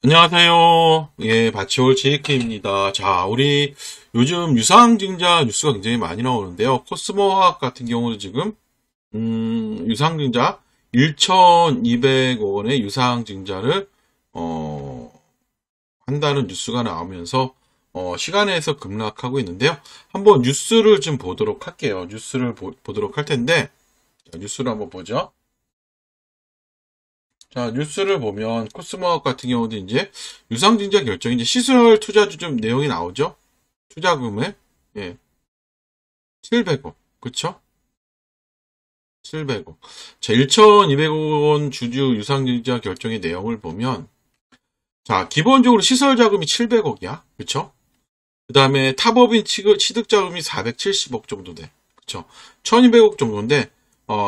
안녕하세요. 예, 바치올 JK입니다. 자, 우리 요즘 유상증자 뉴스가 굉장히 많이 나오는데요. 코스모화학 같은 경우는 지금, 유상증자 1,200억 원의 유상증자를, 한다는 뉴스가 나오면서, 시간에서 급락하고 있는데요. 한번 뉴스를 좀 보도록 할게요. 뉴스를 보도록 할 텐데, 자, 뉴스를 한번 보죠. 자, 뉴스를 보면 코스모학 같은 경우도 이제 유상증자 결정이 이제 시설 투자주 좀 내용이 나오죠. 투자금액 예, 700억. 그쵸? 700억. 자, 1,200억 원 주주 유상증자 결정의 내용을 보면 자, 기본적으로 시설 자금이 700억이야. 그쵸? 그다음에 타법인 취득 자금이 470억 정도 돼. 그쵸? 1,200억 정도인데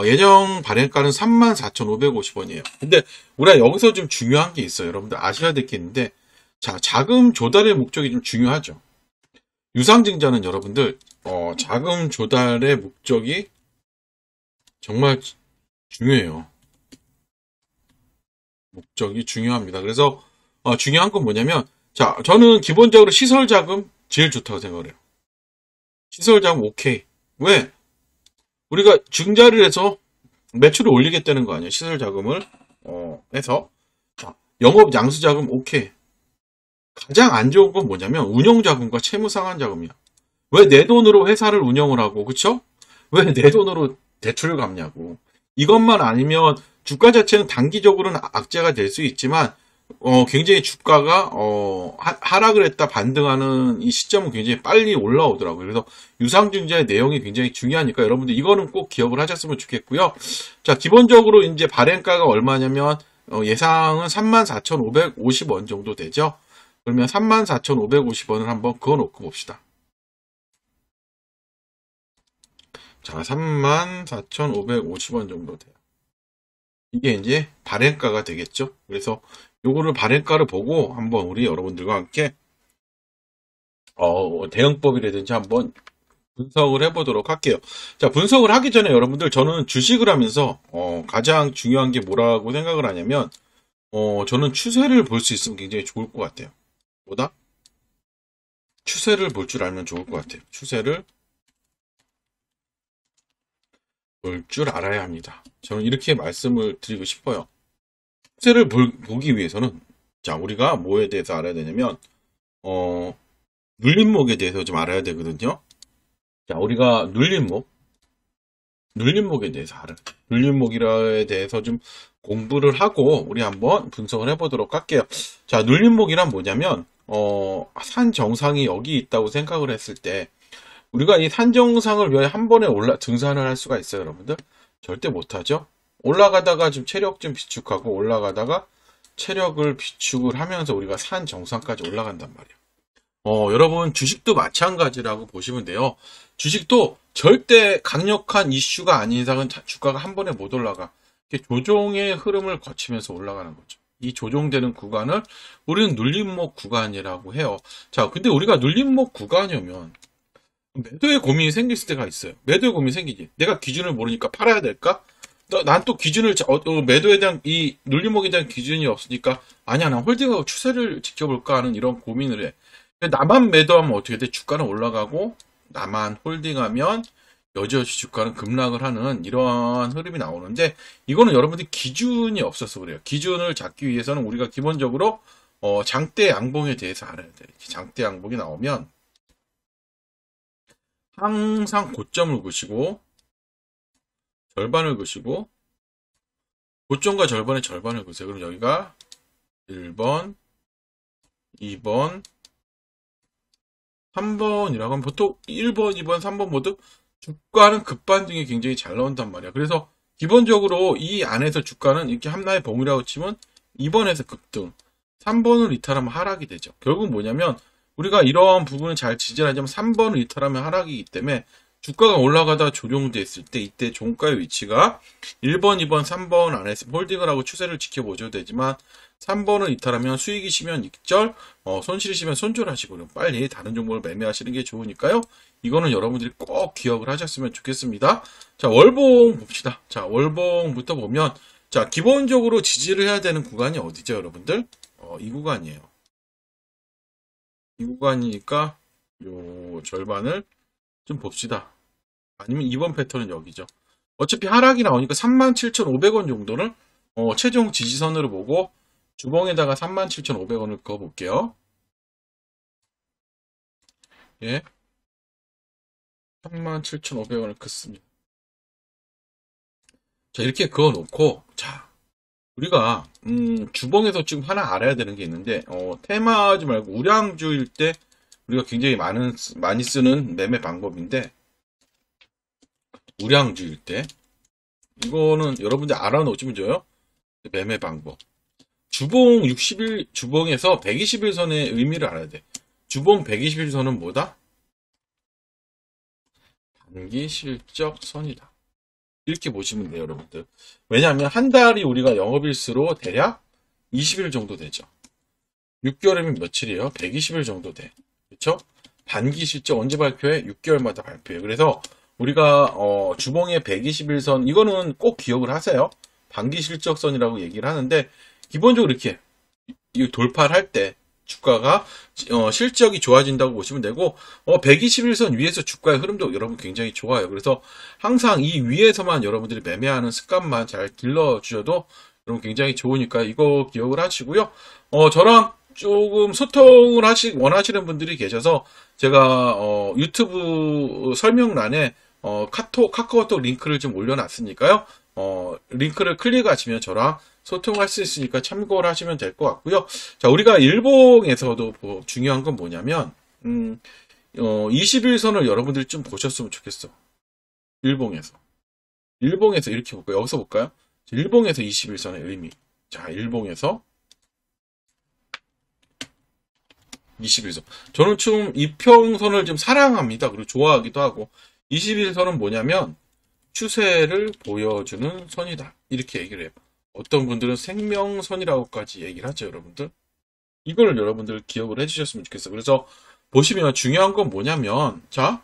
예정 발행가는 34,550원이에요. 근데 우리가 여기서 좀 중요한 게 있어요. 여러분들 아셔야 될 게 있는데, 자, 자금 조달의 목적이 좀 중요하죠. 유상증자는 여러분들, 자금 조달의 목적이 정말 중요해요. 목적이 중요합니다. 그래서, 중요한 건 뭐냐면, 자, 저는 기본적으로 시설 자금 제일 좋다고 생각을 해요. 시설 자금 오케이. 왜? 우리가 증자를 해서 매출을 올리겠다는 거 아니에요. 시설 자금을 해서 자, 영업 양수 자금 오케이. 가장 안 좋은 건 뭐냐면 운영 자금과 채무 상환 자금이야. 왜 내 돈으로 회사를 운영을 하고 그쵸? 왜 내 돈으로 대출을 갚냐고. 이것만 아니면 주가 자체는 단기적으로는 악재가 될 수 있지만 굉장히 주가가 하락을 했다 반등하는 이 시점은 굉장히 빨리 올라오더라고요. 그래서 유상증자의 내용이 굉장히 중요하니까 여러분들 이거는 꼭 기억을 하셨으면 좋겠고요. 자, 기본적으로 이제 발행가가 얼마냐면 예상은 34,550원 정도 되죠. 그러면 34,550원을 한번 그어놓고 봅시다. 자, 34,550원 정도 돼요. 이게 이제 발행가가 되겠죠. 그래서 요거를 발행가를 보고 한번 우리 여러분들과 함께 대응법이라든지 한번 분석을 해보도록 할게요. 자, 분석을 하기 전에 여러분들 저는 주식을 하면서 가장 중요한 게 뭐라고 생각을 하냐면 저는 추세를 볼 수 있으면 굉장히 좋을 것 같아요. 뭐다? 추세를 볼 줄 알면 좋을 것 같아요. 추세를 볼 줄 알아야 합니다. 저는 이렇게 말씀을 드리고 싶어요. 추세를 보기 위해서는 자, 우리가 뭐에 대해서 알아야 되냐면 눌림목에 대해서 좀 알아야 되거든요. 자, 우리가 눌림목에 대해서 알아요. 눌림목이라에 대해서 좀 공부를 하고 우리 한번 분석을 해보도록 할게요. 자, 눌림목이란 뭐냐면 산 정상이 여기 있다고 생각을 했을 때 우리가 이 산 정상을 위해 한 번에 등산을 할 수가 있어요, 여러분들? 절대 못하죠. 올라가다가 좀 체력 좀 비축하고 올라가다가 체력을 비축을 하면서 우리가 산 정상까지 올라간단 말이에요. 여러분 주식도 마찬가지라고 보시면 돼요. 주식도 절대 강력한 이슈가 아닌 이상은 주가가 한 번에 못 올라가. 이렇게 조종의 흐름을 거치면서 올라가는 거죠. 이 조종되는 구간을 우리는 눌림목 구간이라고 해요. 자, 근데 우리가 눌림목 구간이면 매도의 고민이 생길 때가 있어요. 매도의 고민이 생기지. 내가 기준을 모르니까 팔아야 될까? 난 또 기준을 매도에 대한 이 눌림목에 대한 기준이 없으니까 아니야, 난 홀딩하고 추세를 지켜볼까 하는 이런 고민을 해. 나만 매도하면 어떻게 돼? 주가는 올라가고 나만 홀딩하면 여지없이 주가는 급락을 하는 이러한 흐름이 나오는데 이거는 여러분들이 기준이 없어서 그래요. 기준을 잡기 위해서는 우리가 기본적으로 장대 양봉에 대해서 알아야 돼요. 장대 양봉이 나오면 항상 고점을 그시고 절반을 그시고 고점과 절반의 절반을 그세요. 그럼 여기가 1번, 2번, 3번이라고 하면 보통 1번, 2번, 3번 모두 주가는 급반등이 굉장히 잘 나온단 말이야. 그래서 기본적으로 이 안에서 주가는 이렇게 하나의 봉이라고 치면 2번에서 급등, 3번을 이탈하면 하락이 되죠. 결국 뭐냐면 우리가 이러한 부분을 잘 지지하자면 3번을 이탈하면 하락이기 때문에 주가가 올라가다 조정됐을 때 이때 종가의 위치가 1번, 2번, 3번 안에서 홀딩을 하고 추세를 지켜보셔도 되지만 3번을 이탈하면 수익이시면 익절, 손실이시면 손절하시고 빨리 다른 종목을 매매하시는 게 좋으니까요. 이거는 여러분들이 꼭 기억을 하셨으면 좋겠습니다. 자, 월봉 봅시다. 자, 월봉부터 보면 자, 기본적으로 지지를 해야 되는 구간이 어디죠, 여러분들? 이 구간이에요. 이 구간이니까 요 절반을 좀 봅시다. 아니면 이번 패턴은 여기죠. 어차피 하락이 나오니까 37,500원 정도를 최종 지지선으로 보고 주봉에다가 37,500원을 그어볼게요. 예, 37,500원을 긋습니다. 자, 이렇게 그어놓고, 자, 우리가 주봉에서 지금 하나 알아야 되는 게 있는데, 테마하지 말고 우량주일 때 우리가 굉장히 많이 쓰는 매매 방법인데, 우량주일 때 이거는 여러분들 알아놓으시면 돼요. 매매 방법. 주봉 60일, 주봉에서 120일선의 의미를 알아야 돼. 주봉 120일선은 뭐다? 단기 실적 선이다. 이렇게 보시면 돼요, 여러분들. 왜냐하면 한 달이 우리가 영업일수로 대략 20일 정도 되죠. 6개월이면 며칠이에요? 120일 정도 돼. 그렇죠? 단기 실적 언제 발표해? 6개월마다 발표해. 그래서 우리가 주봉의 120일선 이거는 꼭 기억을 하세요. 단기 실적선이라고 얘기를 하는데 기본적으로 이렇게 돌파를 할 때 주가가 실적이 좋아진다고 보시면 되고 121선 위에서 주가의 흐름도 여러분 굉장히 좋아요. 그래서 항상 이 위에서만 여러분들이 매매하는 습관만 잘 길러주셔도 여러분 굉장히 좋으니까 이거 기억을 하시고요. 저랑 조금 소통을 원하시는 분들이 계셔서 제가 유튜브 설명란에 카카오톡 링크를 좀 올려놨으니까요. 링크를 클릭하시면 저랑 소통할 수 있으니까 참고를 하시면 될 것 같고요. 자, 우리가 일봉에서도 중요한 건 뭐냐면 21선을 여러분들이 좀 보셨으면 좋겠어. 일봉에서 이렇게 볼까요? 여기서 볼까요? 일봉에서 21선의 의미. 자, 일봉에서 21선. 저는 좀 이평선을 좀 사랑합니다. 그리고 좋아하기도 하고 21선은 뭐냐면 추세를 보여주는 선이다. 이렇게 얘기를 해요. 어떤 분들은 생명선이라고까지 얘기를 하죠, 여러분들. 이걸 여러분들 기억을 해주셨으면 좋겠어요. 그래서 보시면 중요한 건 뭐냐면, 자,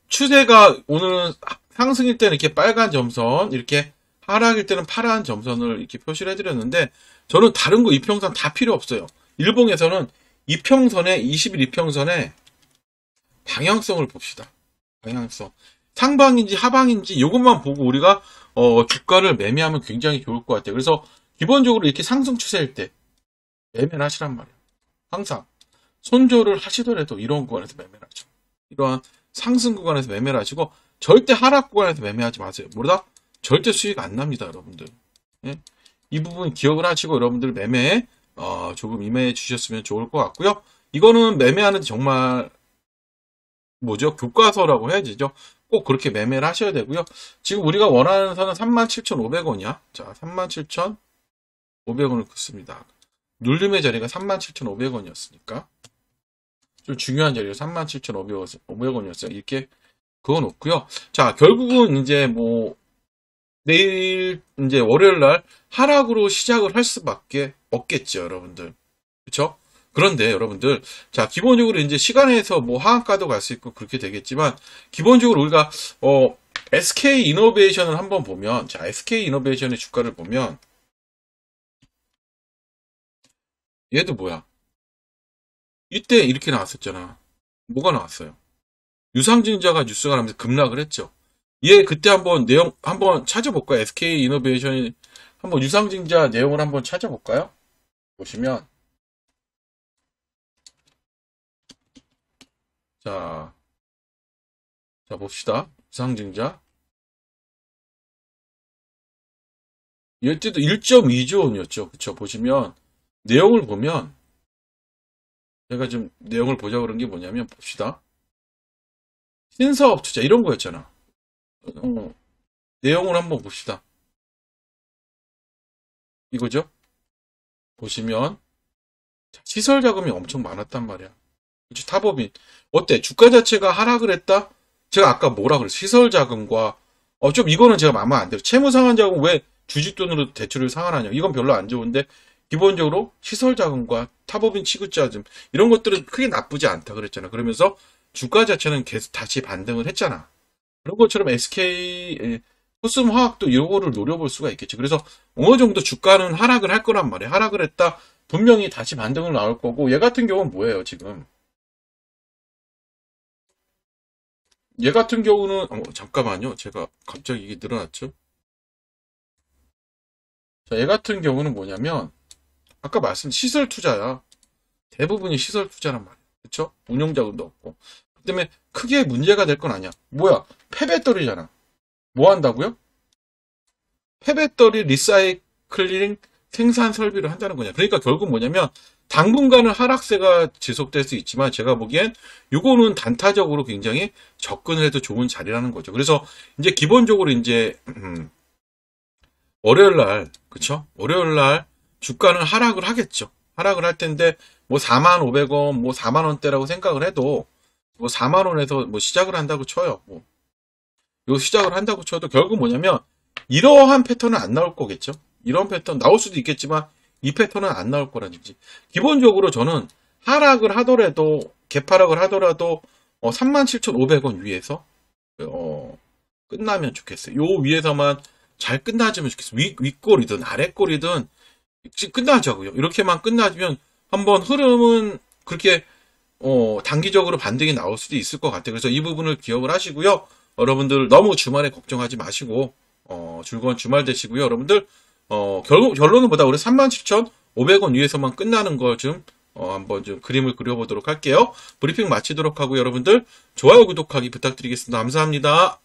추세가 오늘은 상승일 때는 이렇게 빨간 점선, 이렇게 하락일 때는 파란 점선을 이렇게 표시를 해드렸는데, 저는 다른 거 이평선 다 필요 없어요. 일봉에서는 이평선에, 20일 이평선에 방향성을 봅시다. 방향성. 상방인지 하방인지 이것만 보고 우리가 주가를 매매하면 굉장히 좋을 것 같아요. 그래서 기본적으로 이렇게 상승 추세일 때 매매를 하시란 말이에요. 항상 손절을 하시더라도 이런 구간에서 매매를 하죠. 이러한 상승 구간에서 매매를 하시고 절대 하락 구간에서 매매하지 마세요. 뭐다? 절대 수익 안 납니다, 여러분들. 예? 이 부분 기억을 하시고 여러분들 매매에 조금 임해 주셨으면 좋을 것 같고요. 이거는 매매하는 정말 뭐죠? 교과서라고 해야 되죠. 꼭 그렇게 매매를 하셔야 되고요. 지금 우리가 원하는 선은 37,500원이야. 자, 37,500원을 긋습니다. 눌림의 자리가 37,500원이었으니까 좀 중요한 자리가 37,500원이었어요. 이렇게 그어놓고요. 자, 결국은 이제 뭐 내일 이제 월요일 날 하락으로 시작을 할 수밖에 없겠죠, 여러분들. 그렇죠? 그런데 여러분들, 자, 기본적으로 이제 시간에서 뭐 하한가도 갈 수 있고 그렇게 되겠지만, 기본적으로 우리가, SK 이노베이션을 한번 보면, 자, SK 이노베이션의 주가를 보면, 얘도 뭐야? 이때 이렇게 나왔었잖아. 뭐가 나왔어요? 유상증자가 뉴스가 나면서 급락을 했죠. 얘 그때 한번 내용, 한번 찾아볼까요? SK 이노베이션이 한번 유상증자 내용을 한번 찾아볼까요? 보시면, 자, 봅시다. 유상증자. 이때도 1.2조 원이었죠. 그쵸? 보시면, 내용을 보면, 제가 좀 내용을 보자 그런 게 뭐냐면, 봅시다. 신사업 투자, 이런 거였잖아. 내용을 한번 봅시다. 이거죠? 보시면, 시설 자금이 엄청 많았단 말이야. 그치? 타법인. 어때? 주가 자체가 하락을 했다? 제가 아까 뭐라 그랬어요? 시설 자금과, 좀 이거는 제가 마음에 안 들어요. 채무 상환 자금 왜 주식돈으로 대출을 상환하냐? 이건 별로 안 좋은데, 기본적으로 시설 자금과 타법인 취급 자금, 이런 것들은 크게 나쁘지 않다 그랬잖아. 그러면서 주가 자체는 계속 다시 반등을 했잖아. 그런 것처럼 SK 코스모 화학도 이거를 노려볼 수가 있겠죠. 그래서 어느 정도 주가는 하락을 할 거란 말이에요. 하락을 했다 분명히 다시 반등을 나올 거고, 얘 같은 경우는 뭐예요 지금? 얘 같은 경우는 잠깐만요. 제가 갑자기 이게 늘어났죠. 자, 얘 같은 경우는 뭐냐면 아까 말씀 시설 투자야. 대부분이 시설 투자란 말이에요. 그렇죠? 운용 자금도 없고. 그 때문에 크게 문제가 될 건 아니야. 뭐야? 폐배터리잖아. 뭐 한다고요? 폐배터리 리사이클링 생산 설비를 한다는 거냐. 그러니까 결국 뭐냐면 당분간은 하락세가 지속될 수 있지만 제가 보기엔 이거는 단타적으로 굉장히 접근을 해도 좋은 자리라는 거죠. 그래서 이제 기본적으로 이제 월요일 날, 그쵸? 월요일 날 주가는 하락을 하겠죠. 하락을 할 텐데 뭐 4,500원, 뭐 4만 원대라고 생각을 해도 뭐 4만 원에서 뭐 시작을 한다고 쳐요. 뭐 요 시작을 한다고 쳐도 결국 뭐냐면 이러한 패턴은 안 나올 거겠죠. 이런 패턴 나올 수도 있겠지만 이 패턴은 안 나올 거라든지. 기본적으로 저는 하락을 하더라도 개파락을 하더라도 37,500원 위에서 끝나면 좋겠어요. 요 위에서만 잘 끝나주면 좋겠어요. 윗골이든 아랫골이든 끝나자고요. 이렇게만 끝나면 한번 흐름은 그렇게 단기적으로 반등이 나올 수도 있을 것 같아요. 그래서 이 부분을 기억을 하시고요. 여러분들 너무 주말에 걱정하지 마시고 즐거운 주말 되시고요. 여러분들 결론은 뭐다? 우리 37,500원 위에서만 끝나는 거 좀 한번 좀 그림을 그려보도록 할게요. 브리핑 마치도록 하고 여러분들 좋아요, 구독하기 부탁드리겠습니다. 감사합니다.